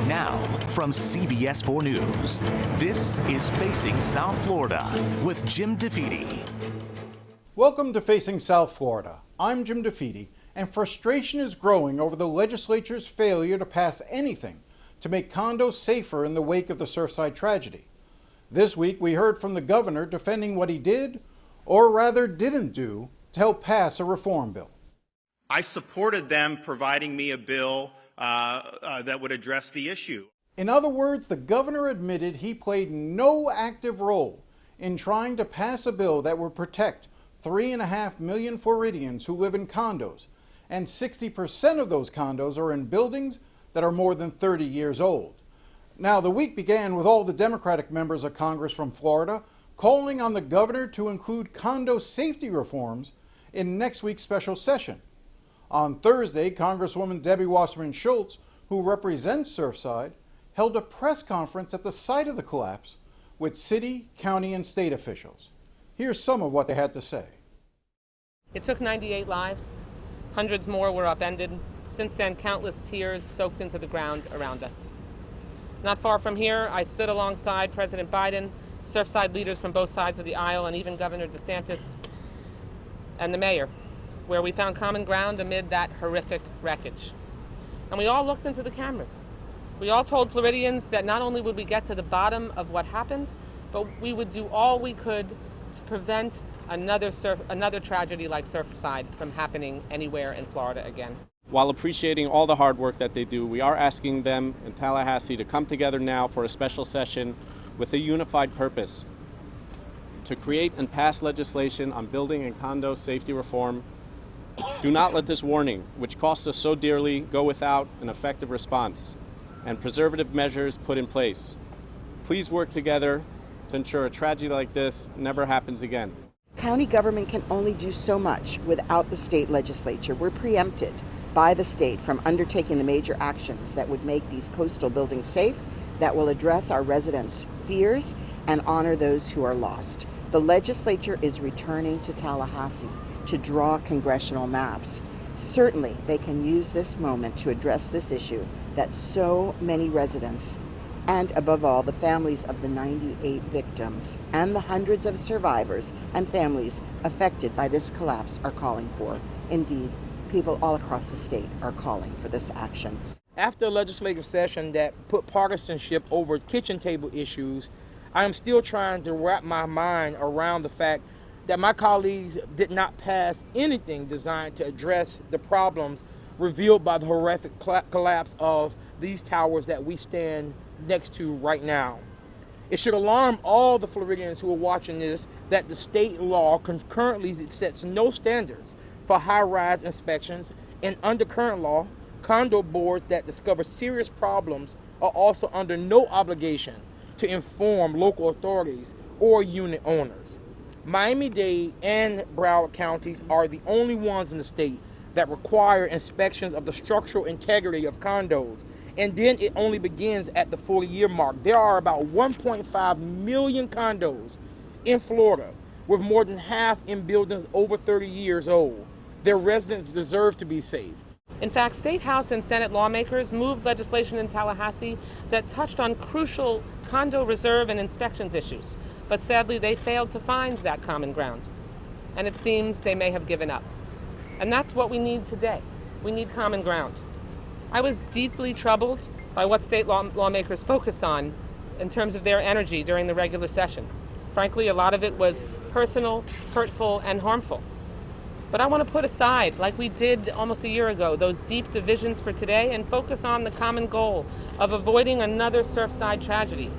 Now, from CBS 4 News, this is Facing South Florida with Jim DeFede. Welcome to Facing South Florida. I'm Jim DeFede, and frustration is growing over the legislature's failure to pass anything to make condos safer in the wake of the Surfside tragedy. This week, we heard from the governor defending what he did, or rather didn't do, to help pass a reform bill. I supported them providing me a bill that would address the issue. In other words, the governor admitted he played no active role in trying to pass a bill that would protect 3.5 million Floridians who live in condos, and 60% of those condos are in buildings that are more than 30 years old. Now, the week began with all the Democratic members of Congress from Florida calling on the governor to include condo safety reforms in next week's special session. On Thursday, Congresswoman Debbie Wasserman Schultz, who represents Surfside, held a press conference at the site of the collapse with city, county, and state officials. Here's some of what they had to say. It took 98 lives. Hundreds more were upended. Since then, countless tears soaked into the ground around us. Not far from here, I stood alongside President Biden, Surfside leaders from both sides of the aisle, and even Governor DeSantis and the mayor, where we found common ground amid that horrific wreckage. And we all looked into the cameras. We all told Floridians that not only would we get to the bottom of what happened, but we would do all we could to prevent another tragedy like Surfside from happening anywhere in Florida again. While appreciating all the hard work that they do, we are asking them in Tallahassee to come together now for a special session with a unified purpose: to create and pass legislation on building and condo safety reform. Do not let this warning, which costs us so dearly, go without an effective response and preservative measures put in place. Please work together to ensure a tragedy like this never happens again. County government can only do so much without the state legislature. We're preempted by the state from undertaking the major actions that would make these coastal buildings safe, that will address our residents' fears and honor those who are lost. The legislature is returning to Tallahassee to draw congressional maps. Certainly, they can use this moment to address this issue that so many residents, and above all, the families of the 98 victims and the hundreds of survivors and families affected by this collapse are calling for. Indeed, people all across the state are calling for this action. After a legislative session that put partisanship over kitchen table issues, I am still trying to wrap my mind around the fact that my colleagues did not pass anything designed to address the problems revealed by the horrific collapse of these towers that we stand next to right now. It should alarm all the Floridians who are watching this that the state law currently sets no standards for high-rise inspections, and under current law, condo boards that discover serious problems are also under no obligation to inform local authorities or unit owners. Miami-Dade and Broward counties are the only ones in the state that require inspections of the structural integrity of condos, and then it only begins at the 40-year mark. There are about 1.5 million condos in Florida, with more than half in buildings over 30 years old. Their residents deserve to be safe. In fact, State House and Senate lawmakers moved legislation in Tallahassee that touched on crucial condo reserve and inspections issues. But sadly, they failed to find that common ground. And it seems they may have given up. And that's what we need today. We need common ground. I was deeply troubled by what state lawmakers focused on in terms of their energy during the regular session. Frankly, a lot of it was personal, hurtful, and harmful. But I want to put aside, like we did almost a year ago, those deep divisions for today and focus on the common goal of avoiding another Surfside tragedy.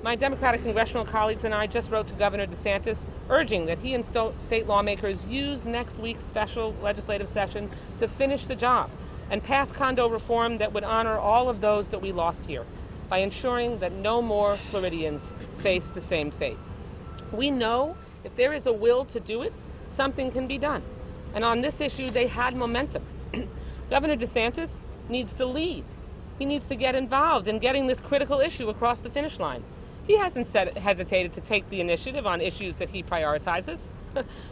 My Democratic congressional colleagues and I just wrote to Governor DeSantis urging that he and state lawmakers use next week's special legislative session to finish the job and pass condo reform that would honor all of those that we lost here by ensuring that no more Floridians face the same fate. We know if there is a will to do it, something can be done. And on this issue, they had momentum. Governor DeSantis needs to lead. He needs to get involved in getting this critical issue across the finish line. He hasn't hesitated to take the initiative on issues that he prioritizes.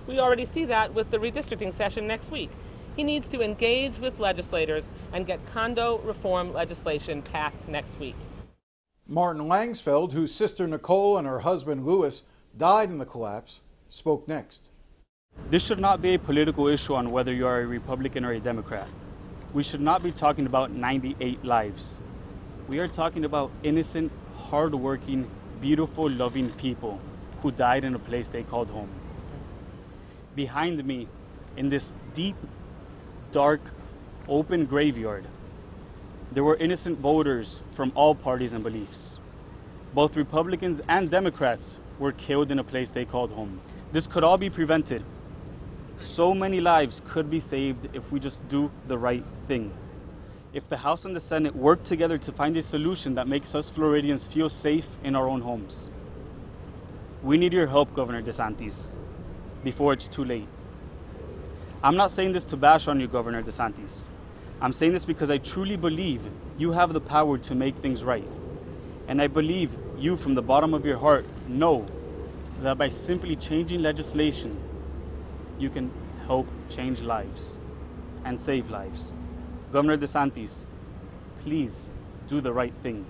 We already see that with the redistricting session next week. He needs to engage with legislators and get condo reform legislation passed next week. Martin Langsfeld, whose sister Nicole and her husband Louis died in the collapse, spoke next. This should not be a political issue on whether you are a Republican or a Democrat. We should not be talking about 98 lives. We are talking about innocent, hardworking, beautiful, loving people who died in a place they called home. Behind me, in this deep, dark, open graveyard, there were innocent voters from all parties and beliefs. Both Republicans and Democrats were killed in a place they called home. This could all be prevented. So many lives could be saved if we just do the right thing. If the House and the Senate work together to find a solution that makes us Floridians feel safe in our own homes. We need your help, Governor DeSantis, before it's too late. I'm not saying this to bash on you, Governor DeSantis. I'm saying this because I truly believe you have the power to make things right. And I believe you, from the bottom of your heart, know that by simply changing legislation, you can help change lives and save lives. Governor DeSantis, please do the right thing.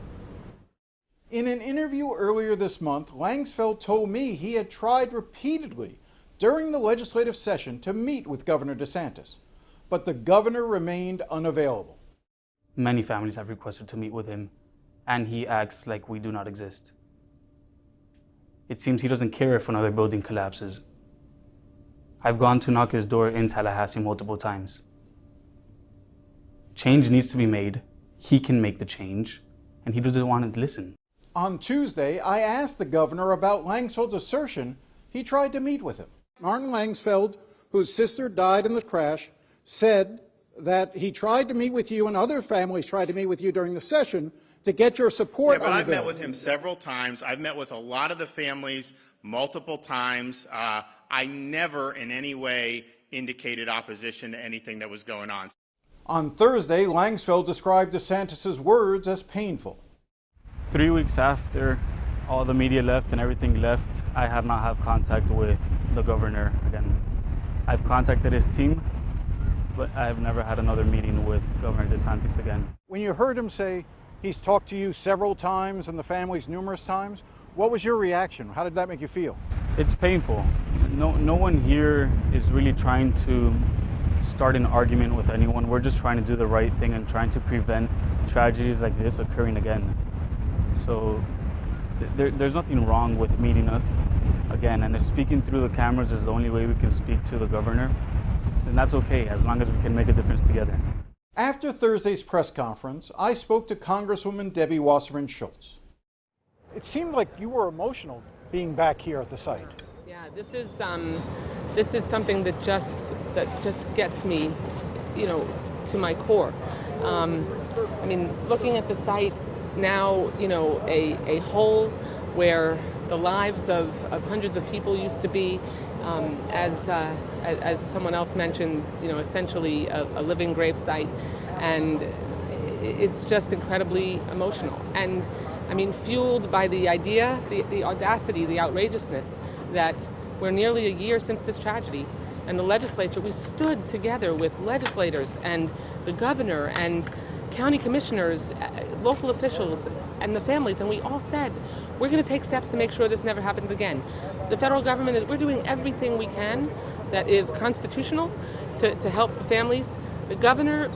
In an interview earlier this month, Langsfeld told me he had tried repeatedly during the legislative session to meet with Governor DeSantis, but the governor remained unavailable. Many families have requested to meet with him, and he acts like we do not exist. It seems he doesn't care if another building collapses. I've gone to knock his door in Tallahassee multiple times. Change needs to be made. He can make the change, and he doesn't want to listen. On Tuesday, I asked the governor about Langsfeld's assertion he tried to meet with him. Martin Langsfeld, whose sister died in the crash, said that he tried to meet with you and other families tried to meet with you during the session to get your support. Yeah, but on I've the bill. met with him several times. I've met with a lot of the families multiple times. I never in any way indicated opposition to anything that was going on. On Thursday, Langsfeld described DeSantis' words as painful. 3 weeks after all the media left and everything left, I have not had contact with the governor again. I've contacted his team, but I have never had another meeting with Governor DeSantis again. When you heard him say he's talked to you several times and the families numerous times, what was your reaction? How did that make you feel? It's painful. No one here is really trying to start an argument with anyone. We're just trying to do the right thing and trying to prevent tragedies like this occurring again. So there's nothing wrong with meeting us again, and if speaking through the cameras is the only way we can speak to the governor, then that's okay, as long as we can make a difference together. After Thursday's press conference, I spoke to Congresswoman Debbie Wasserman Schultz. It seemed like you were emotional being back here at the site. Yeah, this is something that just gets me, to my core. I mean, looking at the site now, a hole where the lives of hundreds of people used to be, as someone else mentioned, essentially a living grave site, and it's just incredibly emotional. And I mean, fueled by the idea, the audacity, the outrageousness that we're nearly a year since this tragedy, and the legislature, we stood together with legislators and the governor and county commissioners, local officials, and the families, and we all said, we're going to take steps to make sure this never happens again. The federal government, we're doing everything we can that is constitutional to help the families. The governor,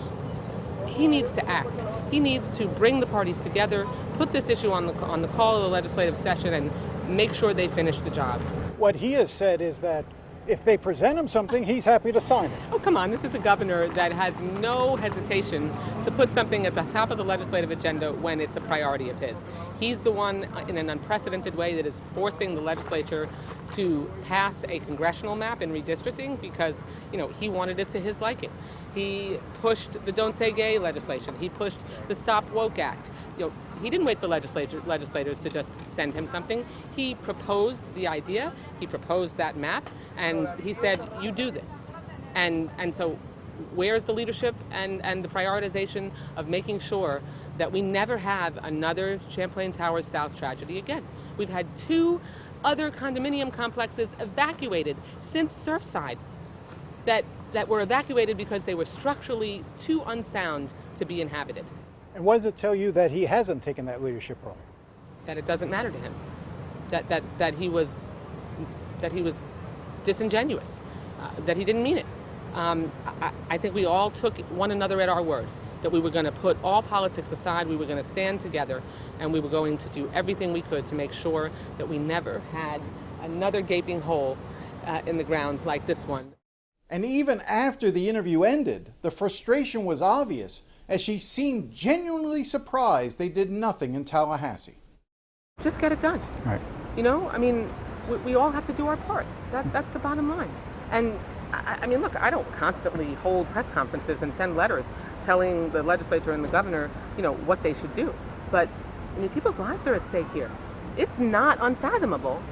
he needs to act. He needs to bring the parties together, put this issue on the call of the legislative session, and make sure they finish the job. What he has said is that if they present him something, he's happy to sign it. Oh, come on. This is a governor that has no hesitation to put something at the top of the legislative agenda when it's a priority of his. He's the one in an unprecedented way that is forcing the legislature to pass a congressional map in redistricting because, he wanted it to his liking. He pushed the Don't Say Gay legislation. He pushed the Stop Woke Act. He didn't wait for legislators to just send him something. He proposed the idea. He proposed that map, and he said, "You do this." And so, where's the leadership and the prioritization of making sure that we never have another Champlain Towers South tragedy again? We've had 2 other condominium complexes evacuated since Surfside that that were evacuated because they were structurally too unsound to be inhabited. And what does it tell you that he hasn't taken that leadership role? That it doesn't matter to him. That he was disingenuous. That he didn't mean it. I think we all took one another at our word, that we were going to put all politics aside, we were going to stand together, and we were going to do everything we could to make sure that we never had another gaping hole in the ground like this one. And even after the interview ended, the frustration was obvious as she seemed genuinely surprised they did nothing in Tallahassee. Just get it done. Right. You know, I mean, we all have to do our part. That's the bottom line. And I mean, look, I don't constantly hold press conferences and send letters telling the legislature and the governor, you know, what they should do. But, I mean, people's lives are at stake here. It's not unfathomable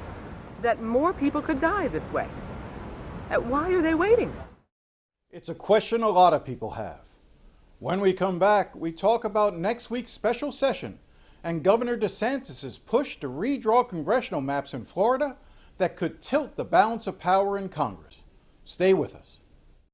that more people could die this way. Why are they waiting? It's a question a lot of people have. When we come back, we talk about next week's special session and Governor DeSantis' push to redraw congressional maps in Florida that could tilt the balance of power in Congress. Stay with us.